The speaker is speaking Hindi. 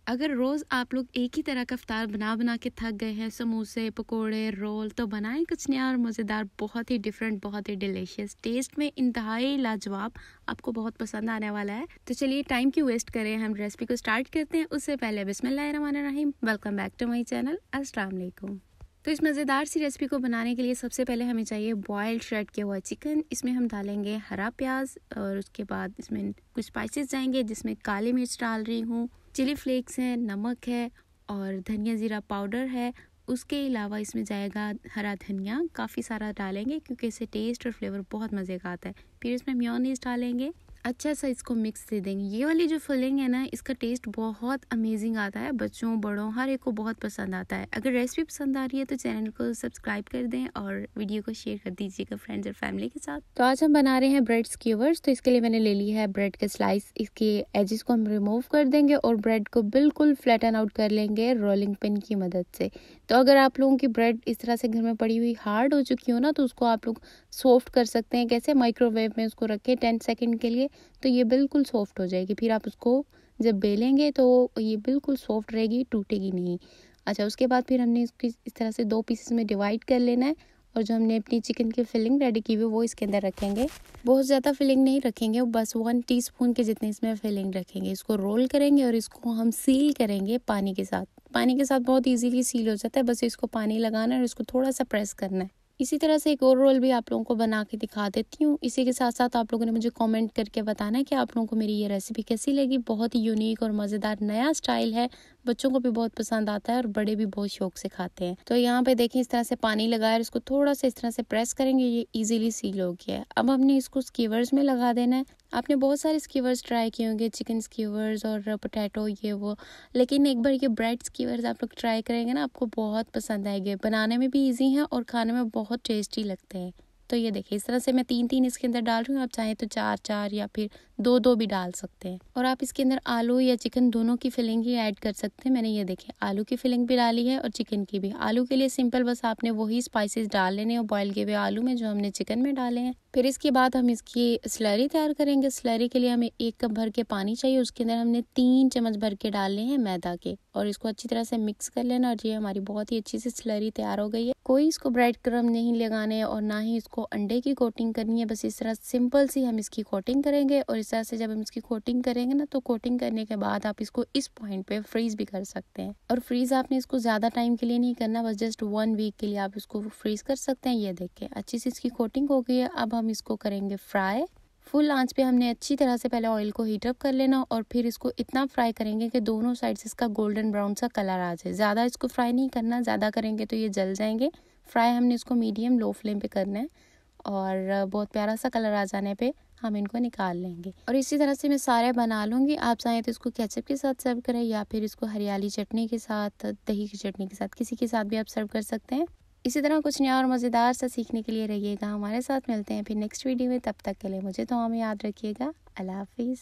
अगर रोज़ आप लोग एक ही तरह का इफ्तार बना बना के थक गए हैं, समोसे, पकोड़े, रोल, तो बनाएं कुछ नया और मज़ेदार, बहुत ही डिफरेंट, बहुत ही डिलीशियस, टेस्ट में इंतहाई लाजवाब, आपको बहुत पसंद आने वाला है। तो चलिए टाइम क्यों वेस्ट करें, हम रेसिपी को स्टार्ट करते हैं। उससे पहले बिस्मिल्लाहिर्रहमानिर्रहीम, welcome back to my channel, अस्सलाम वालेकुम। तो इस मज़ेदार सी रेसिपी को बनाने के लिए सबसे पहले हमें चाहिए बॉइल्ड श्रेड किया हुआ चिकन। इसमें हम डालेंगे हरा प्याज और उसके बाद इसमें कुछ स्पाइसेस जाएंगे, जिसमें काली मिर्च डाल रही हूँ, चिली फ्लेक्स है, नमक है और धनिया ज़ीरा पाउडर है। उसके अलावा इसमें जाएगा हरा धनिया, काफ़ी सारा डालेंगे क्योंकि इससे टेस्ट और फ्लेवर बहुत मज़े का आता है। फिर इसमें मेयोनीज डालेंगे, अच्छा सा इसको मिक्स दे देंगे। ये वाली जो फिलिंग है ना, इसका टेस्ट बहुत अमेजिंग आता है, बच्चों बड़ों हर एक को बहुत पसंद आता है। अगर रेसिपी पसंद आ रही है तो चैनल को सब्सक्राइब कर दें और वीडियो को शेयर कर दीजिएगा फ्रेंड्स और फैमिली के साथ। तो आज हम बना रहे हैं ब्रेड स्क्यूवर्स। तो इसके लिए मैंने ले ली है ब्रेड का स्लाइस। इसके एजेस को हम रिमूव कर देंगे और ब्रेड को बिल्कुल फ्लैटन आउट कर लेंगे रोलिंग पिन की मदद से। तो अगर आप लोगों की ब्रेड इस तरह से घर में पड़ी हुई हार्ड हो चुकी हो ना, तो उसको आप लोग सॉफ्ट कर सकते हैं। कैसे? माइक्रोवेव में उसको रखें 10 सेकंड के लिए, तो ये बिल्कुल सॉफ्ट हो जाएगी। फिर आप उसको जब बेलेंगे तो ये बिल्कुल सॉफ्ट रहेगी, टूटेगी नहीं। अच्छा, उसके बाद फिर हमने इसको इस तरह से 2 पीसेस में डिवाइड कर लेना है और जो हमने अपनी चिकन की फिलिंग रेडी की हुई वो इसके अंदर रखेंगे। बहुत ज़्यादा फिलिंग नहीं रखेंगे, बस 1 टीस्पून के जितने इसमें फिलिंग रखेंगे। इसको रोल करेंगे और इसको हम सील करेंगे पानी के साथ। पानी के साथ बहुत ईजीली सील हो जाता है, बस इसको पानी लगाना है और इसको थोड़ा सा प्रेस करना है। इसी तरह से एक और रोल भी आप लोगों को बना के दिखा देती हूँ। इसी के साथ साथ आप लोगों ने मुझे कमेंट करके बताना है कि आप लोगों को मेरी ये रेसिपी कैसी लगी। बहुत ही यूनिक और मज़ेदार नया स्टाइल है, बच्चों को भी बहुत पसंद आता है और बड़े भी बहुत शौक से खाते हैं। तो यहाँ पे देखें, इस तरह से पानी लगाया, इसको थोड़ा सा इस तरह से प्रेस करेंगे, ये इजीली सील हो गया है। अब हमने इसको स्कीवर्स में लगा देना है। आपने बहुत सारे स्कीवर्स ट्राई किए होंगे, चिकन स्कीवर्स और पोटैटो ये वो, लेकिन एक बार ये ब्रेड स्कीवर्स आप लोग ट्राई करेंगे ना, आपको बहुत पसंद आएंगे। बनाने में भी ईजी हैं और खाने में बहुत टेस्टी लगते हैं। तो ये देखिए, इस तरह से मैं 3-3 इसके अंदर डाल रही हूँ। आप चाहें तो 4-4 या फिर 2-2 भी डाल सकते हैं। और आप इसके अंदर आलू या चिकन दोनों की फिलिंग ही ऐड कर सकते हैं। मैंने ये देखिए आलू की फिलिंग भी डाली है और चिकन की भी। आलू के लिए सिंपल बस आपने वही स्पाइसेस डाल लेने हैं बॉयल किए हुए आलू में, जो हमने चिकन में डाले हैं। फिर इसके बाद हम इसकी स्लरी तैयार करेंगे। स्लरी के लिए हमें 1 कप भर के पानी चाहिए। उसके अंदर हमने 3 चम्मच भर के डालने हैं मैदा के और इसको अच्छी तरह से मिक्स कर लेना। और ये हमारी बहुत ही अच्छी सी स्लरी तैयार हो गई है। कोई इसको ब्रेड क्रम्ब नहीं लगाने और ना ही इसको अंडे की कोटिंग करनी है, बस इस तरह सिंपल सी हम इसकी कोटिंग करेंगे। और इस तरह से जब हम इसकी कोटिंग करेंगे ना, तो कोटिंग करने के बाद आप इसको इस पॉइंट पे फ्रीज भी कर सकते हैं। और फ्रीज आपने इसको ज्यादा टाइम के लिए नहीं करना, बस जस्ट 1 वीक के लिए आप इसको फ्रीज कर सकते हैं। ये देखिए अच्छी सी इसकी कोटिंग हो गई है। अब हम इसको करेंगे फ्राई। फुल आंच पे हमने अच्छी तरह से पहले ऑयल को हीट अप कर लेना और फिर इसको इतना फ्राई करेंगे कि दोनों साइड से इसका गोल्डन ब्राउन सा कलर आ जाए। ज़्यादा इसको फ्राई नहीं करना, ज़्यादा करेंगे तो ये जल जाएंगे। फ्राई हमने इसको मीडियम लो फ्लेम पे करना है और बहुत प्यारा सा कलर आ जाने पे हम इनको निकाल लेंगे। और इसी तरह से मैं सारे बना लूँगी। आप चाहें तो इसको केचप के साथ सर्व करें या फिर इसको हरियाली चटनी के साथ, दही की चटनी के साथ, किसी के साथ भी आप सर्व कर सकते हैं। इसी तरह कुछ नया और मज़ेदार सा सीखने के लिए रहिएगा हमारे साथ। मिलते हैं फिर नेक्स्ट वीडियो में, तब तक के लिए मुझे दुआ में याद रखिएगा। अल्लाह हाफिज़।